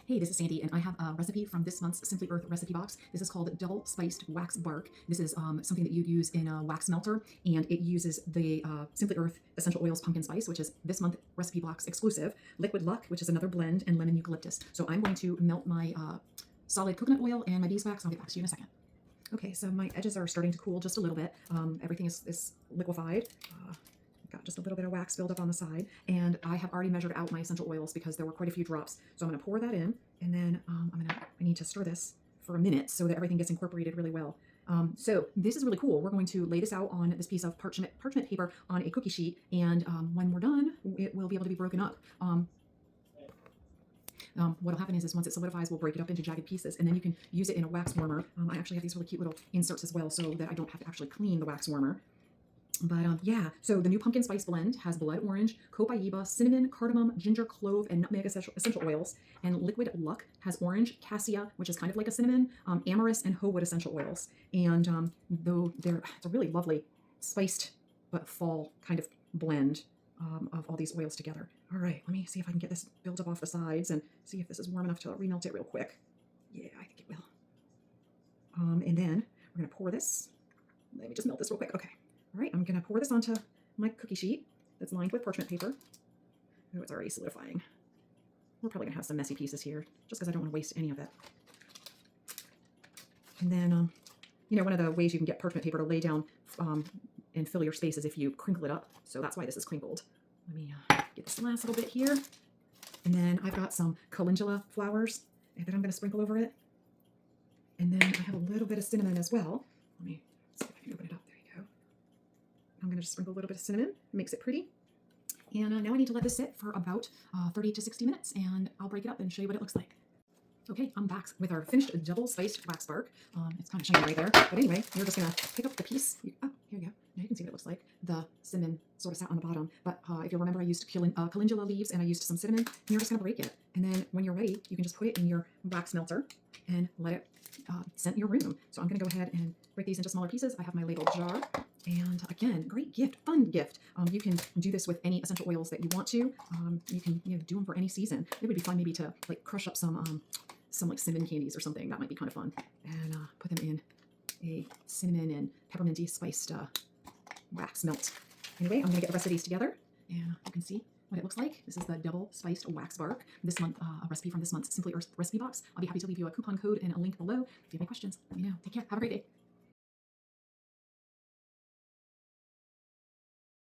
Hey, this is Sandy, and I have a recipe from this month's Simply Earth recipe box. This is called Double Spiced Wax Bark. This is something that you'd use in a wax melter, and it uses the Simply Earth Essential Oils Pumpkin Spice, which is this month recipe box exclusive, Liquid Luck, which is another blend, and lemon eucalyptus. So I'm going to melt my solid coconut oil and my beeswax. I'll get back to you in a second. Okay, so my edges are starting to cool just a little bit. Everything is liquefied. Got just a little bit of wax build up on the side, and I have already measured out my essential oils because there were quite a few drops. So I'm going to pour that in, and then I need to stir this for a minute so that everything gets incorporated really well. So this is really cool. We're going to lay this out on this piece of parchment paper on a cookie sheet, and when we're done, it will be able to be broken up. What'll happen is once it solidifies, we'll break it up into jagged pieces, and then you can use it in a wax warmer. I actually have these really cute little inserts as well, so that I don't have to actually clean the wax warmer. But yeah, so the new pumpkin spice blend has blood orange, copaiba, cinnamon, cardamom, ginger, clove, and nutmeg essential oils. And Liquid Luck has orange, cassia, which is kind of like a cinnamon, amyris, and hoe wood essential oils. And though it's a really lovely spiced but fall kind of blend of all these oils together. All right, let me see if I can get this built up off the sides and see if this is warm enough to remelt it real quick. Yeah, I think it will. And then we're gonna pour this. Let me just melt this real quick. Okay. All right, I'm going to pour this onto my cookie sheet that's lined with parchment paper. Oh, it's already solidifying. We're probably going to have some messy pieces here just because I don't want to waste any of it. And then, one of the ways you can get parchment paper to lay down and fill your space is if you crinkle it up. So that's why this is crinkled. Let me get this last little bit here. And then I've got some calendula flowers that I'm going to sprinkle over it. And then I have a little bit of cinnamon as well. Let me see if I can open it up. I'm going to just sprinkle a little bit of cinnamon. It makes it pretty. And now I need to let this sit for about 30 to 60 minutes, and I'll break it up and show you what it looks like. Okay, I'm back with our finished double spiced wax bark. It's kind of shiny right there. But anyway, you're just going to pick up the piece. Oh, here you go. Now you can see what it looks like. The cinnamon sort of sat on the bottom. But if you remember, I used calendula leaves and I used some cinnamon. And you're just going to break it. And then when you're ready, you can just put it in your wax melter and let it scent your room. So I'm going to go ahead and break these into smaller pieces. I have my labeled jar. And again, great gift, fun gift. You can do this with any essential oils that you want to. You can do them for any season. It would be fun maybe to like crush up some like cinnamon candies or something. That might be kind of fun. And put them in a cinnamon and pepperminty spiced wax melt. Anyway, I'm going to get the rest of these together, and you can see what it looks like. This is the double spiced wax bark. This month, a recipe from this month's Simply Earth recipe box. I'll be happy to leave you a coupon code and a link below. If you have any questions, let me know. Take care. Have a great day.